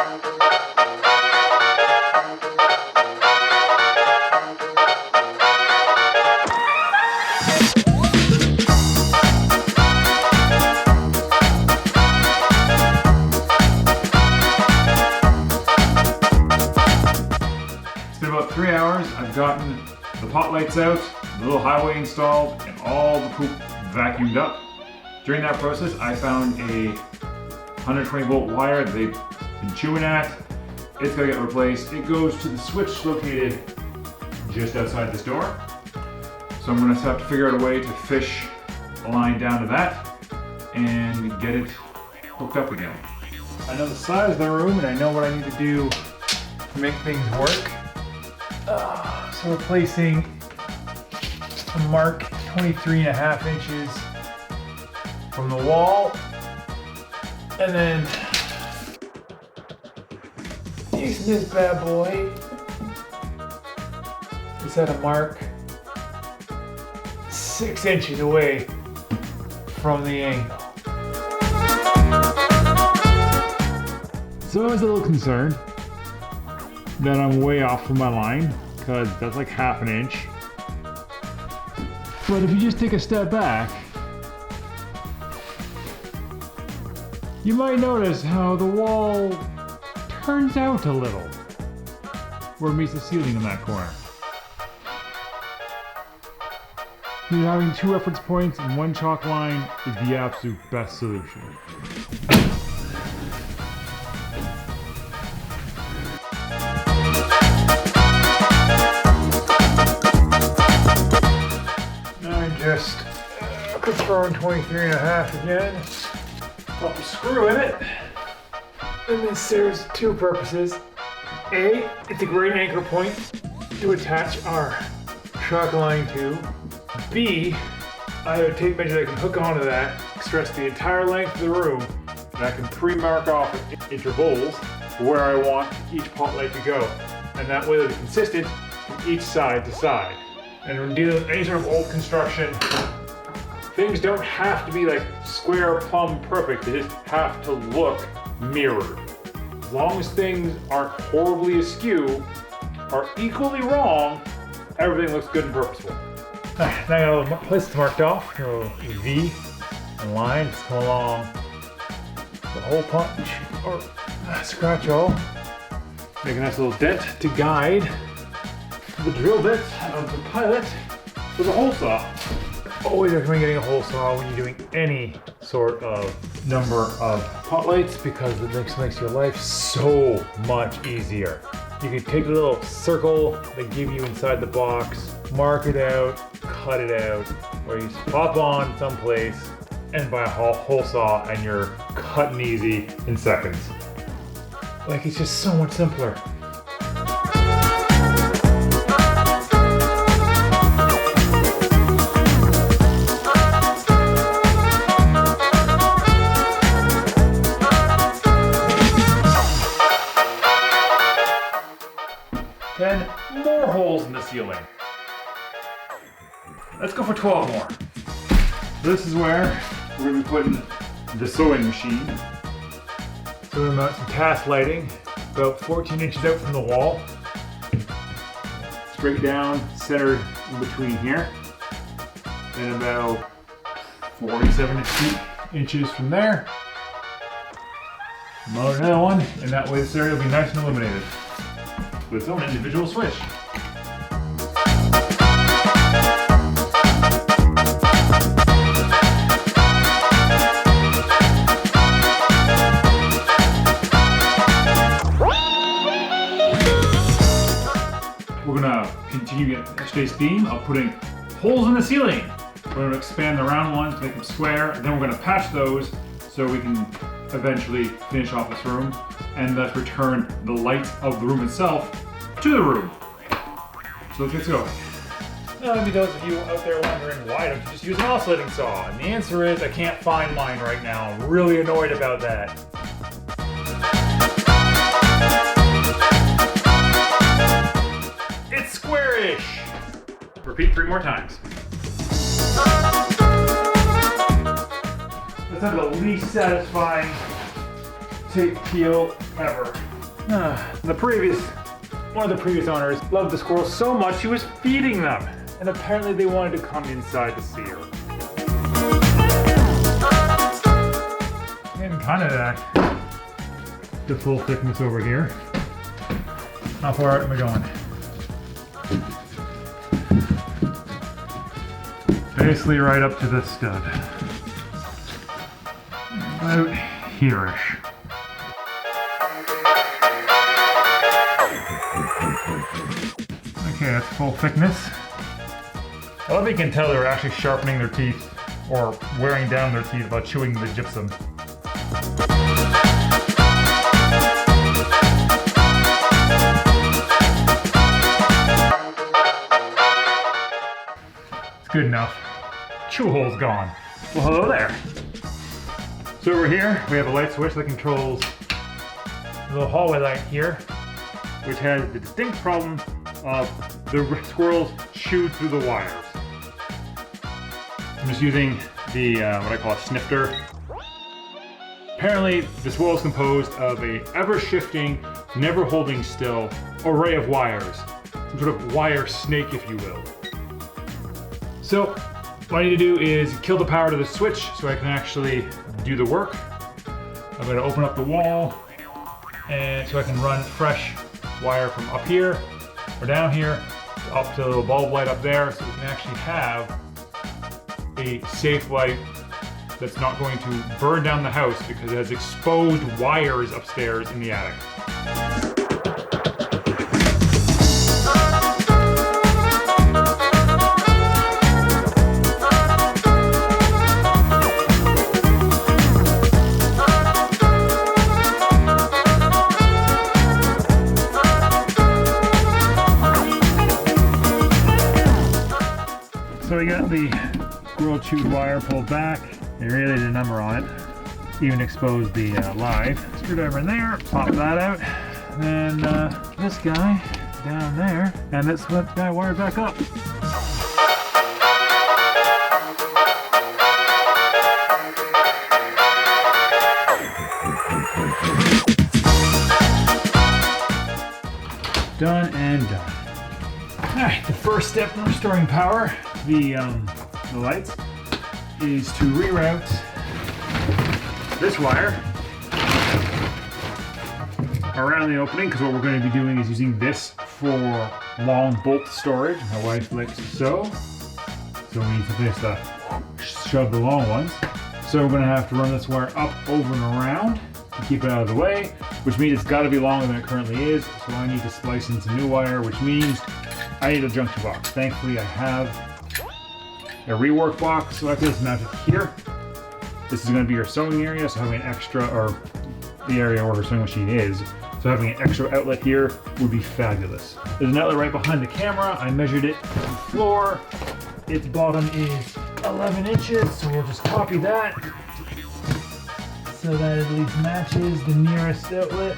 It's been about 3 hours. I've gotten the pot lights out, the little highway installed, and all the poop vacuumed up. During that process, I found a 120 volt wire that they've been chewing at. It's gonna get replaced. It goes to the switch located just outside this door. So I'm gonna have to figure out a way to fish a line down to that and get it hooked up again. I know the size of the room and I know what I need to do to make things work. So replacing a mark 23.5 inches from the wall, and then using this bad boy is at a mark 6 inches away from the angle. So I was a little concerned that I'm way off from my line, because that's like half an inch. But if you just take a step back, you might notice how the wall turns out a little where it meets the ceiling in that corner. So having 2 reference points and 1 chalk line is the absolute best solution. Just confirm 23.5 again. Pop a screw in it. And this serves 2 purposes. A, it's a great anchor point to attach our chalk line to. B, I have a tape measure that can hook onto that, stretch the entire length of the room, and I can pre-mark off at intervals where I want each pot light to go. And that way they're consistent from each side to side. And when dealing with any sort of old construction, things don't have to be like square, plumb, perfect. They just have to look mirrored. As long as things aren't horribly askew or equally wrong, everything looks good and purposeful. Now I got a little place marked off, a little V and line to come along the hole punch or scratch hole. Make a nice little dent to guide the drill bit of the pilot with a hole saw. Always recommend getting a hole saw when you're doing any sort of number of pot lights, because it makes your life so much easier. You can take the little circle they give you inside the box, mark it out, cut it out, or you just pop on someplace and buy a hole saw and you're cutting easy in seconds. Like, it's just so much simpler. Then more holes in the ceiling. Let's go for 12 more. This is where we're going to be putting the sewing machine. So we're going to mount some task lighting about 14 inches out from the wall. Straight down, centered in between here. And about 47 inches from there. Mount another one, and that way this area will be nice and illuminated with its own individual switch. We're gonna continue yesterday's theme of putting holes in the ceiling. We're gonna expand the round ones to make them square, and then we're gonna patch those so we can eventually finish off this room and thus return the light of the room itself to the room. So let's get going. Now, maybe those of you out there wondering, why don't you just use an oscillating saw? And the answer is, I can't find mine right now. I'm really annoyed about that. It's squarish. Repeat 3 more times. Let's have the least satisfying tape peel ever. One of the previous owners loved the squirrels so much he was feeding them, and apparently they wanted to come inside to see her. Getting kind of that the full thickness over here. How far out am I going? Basically right up to this stud. About here-ish. Okay, that's full thickness. I love that you can tell they were actually sharpening their teeth or wearing down their teeth by chewing the gypsum. It's good enough. Chew hole's gone. Well, hello there. So over here, we have a light switch that controls the little hallway light here, which has the distinct problem of the squirrels chew through the wires. I'm just using the, what I call a snifter. Apparently, this wall is composed of a ever-shifting, never holding still array of wires. Some sort of wire snake, if you will. So, what I need to do is kill the power to the switch so I can actually do the work. I'm going to open up the wall and so I can run fresh wire from up here or down here up to the little bulb light up there, so we can actually have a safe light that's not going to burn down the house because it has exposed wires upstairs in the attic. So we got the squirrel chewed wire pulled back. They really did a number on it. Even exposed the live screwdriver in there. Pop that out. Then this guy down there, and this guy wired back up. Done and done. Alright, the first step in restoring power to the lights is to reroute this wire around the opening, because what we're going to be doing is using this for long bolt storage. My wife likes so we need to fix that, shove the long ones. So we're going to have to run this wire up, over, and around to keep it out of the way, which means it's got to be longer than it currently is. So I need to splice in some new wire, which means I need a junction box. Thankfully, I have a rework box, so I can just mount it here. This is going to be your sewing area, so having an extra, or the area where her sewing machine is, so having an extra outlet here would be fabulous. There's an outlet right behind the camera. I measured it to the floor. Its bottom is 11 inches, so we'll just copy that so that it at least matches the nearest outlet.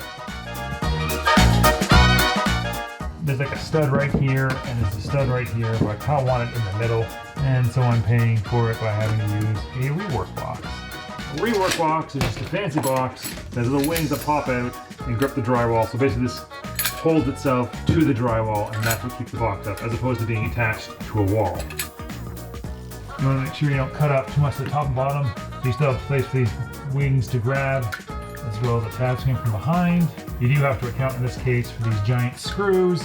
There's like a stud right here, and there's a stud right here, but I kind of want it in the middle, and so I'm paying for it by having to use a rework box. A rework box is just a fancy box that has little wings that pop out and grip the drywall, so basically this holds itself to the drywall, and that's what keeps the box up, as opposed to being attached to a wall. You want to make sure you don't cut up too much to the top and bottom, so you still have place for these wings to grab, as well as the tabs coming from behind. You do have to account in this case for these giant screws.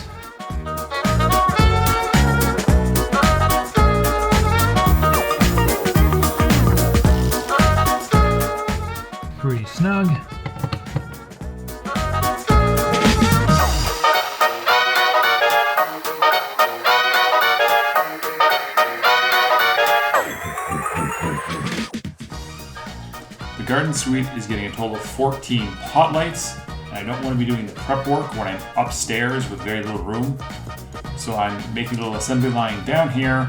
Pretty snug. The garden suite is getting a total of 14 pot lights, and I don't want to be doing the prep work when I'm upstairs with very little room. So I'm making a little assembly line down here,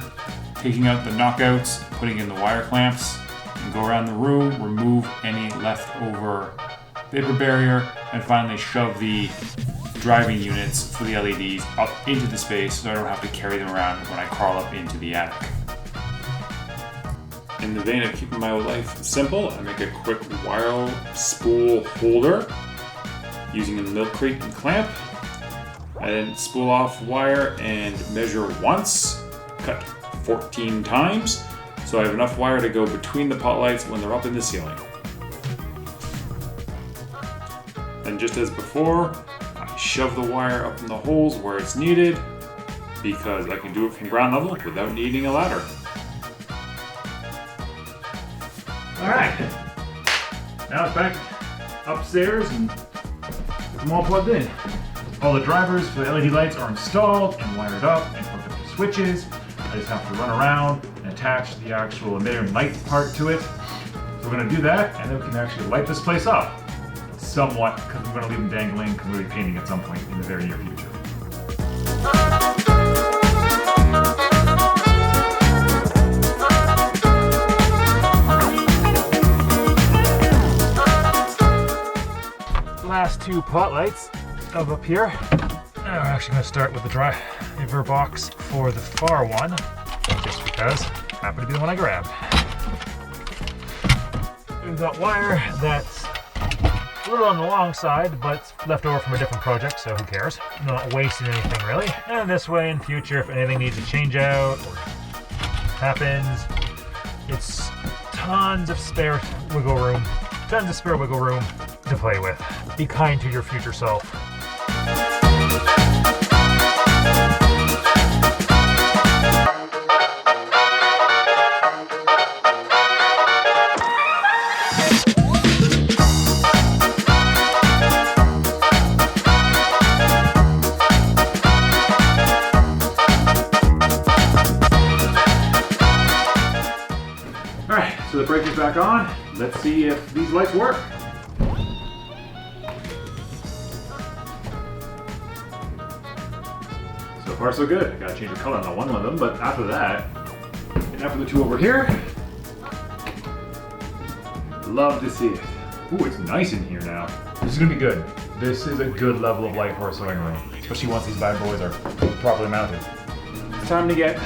taking out the knockouts, putting in the wire clamps, and go around the room, remove any leftover vapor barrier, and finally shove the driving units for the LEDs up into the space so I don't have to carry them around when I crawl up into the attic. In the vein of keeping my life simple, I make a quick wire spool holder. using a milk crate and clamp. I then spool off wire and measure once, cut 14 times, so I have enough wire to go between the pot lights when they're up in the ceiling. And just as before, I shove the wire up in the holes where it's needed because I can do it from ground level without needing a ladder. Alright, now it's back upstairs and get them all plugged in. All the drivers for the LED lights are installed and wired up and hooked up to switches. I just have to run around and attach the actual emitter and light part to it. So we're going to do that, and then we can actually light this place up somewhat, because we're going to leave them dangling because we'll be painting at some point in the very near future. Last two pot lights up here. Now we're actually going to start with the driver box for the far one, just because it happened to be the one I grabbed. We've got wire that's a little on the long side, but it's left over from a different project, so who cares? Not wasting anything really. And this way in future, if anything needs to change out or happens, it's tons of spare wiggle room to play with. Be kind to your future self. Alright, so the breaker's back on. Let's see if these lights work. So far so good. I gotta change the color on one of them, but after that, and after the two over here, love to see it. Ooh, it's nice in here now. This is gonna be good. This is a good level of light for a sewing room, especially once these bad boys are properly mounted. It's time to get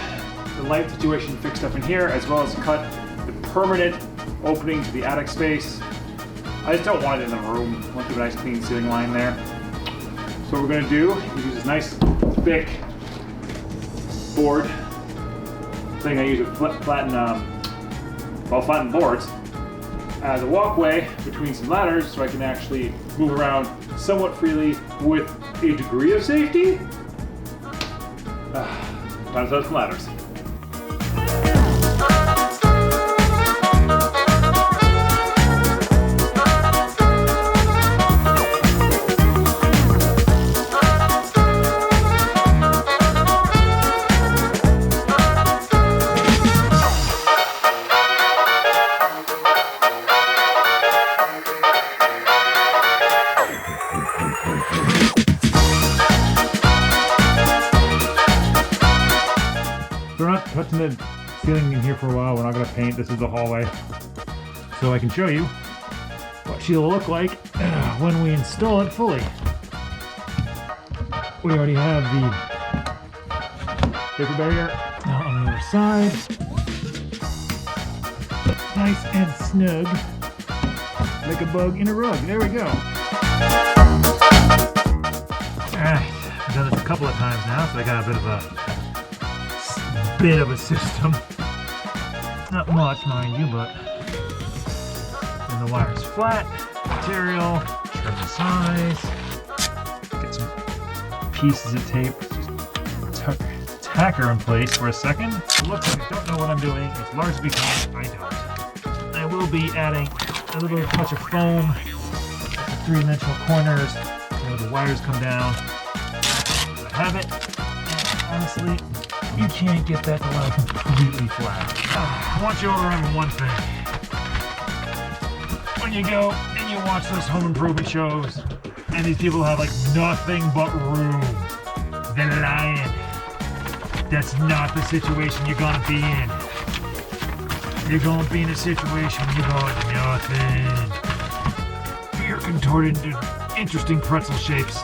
the light situation fixed up in here, as well as cut the permanent opening to the attic space. I just don't want it in the room. I want to do a nice clean ceiling line there. So what we're gonna do is use this nice thick board thing I use to flatten boards as a walkway between some ladders, so I can actually move around somewhat freely with a degree of safety. Time to set some ladders. We're not touching the ceiling in here for a while. We're not going to paint. This is the hallway. So I can show you what she'll look like when we install it fully. We already have the paper barrier on the other side. Nice and snug. Like a bug in a rug. There we go. Alright, I've done this a couple of times now, so I got a bit of a system. Not much, mind you, but and the wire's flat, material, trim the size, get some pieces of tape, just tack her in place for a second. It looks like I don't know what I'm doing. It's largely because I don't. I will be adding a little touch of foam at the three-dimensional corners where the wires come down. I have it, and honestly, you can't get that to lie completely flat. I want you all to remember one thing. When you go and you watch those home improvement shows, and these people have like nothing but room, they're lying. That's not the situation you're gonna be in. You're gonna be in a situation where you got nothing. You're contorted into interesting pretzel shapes.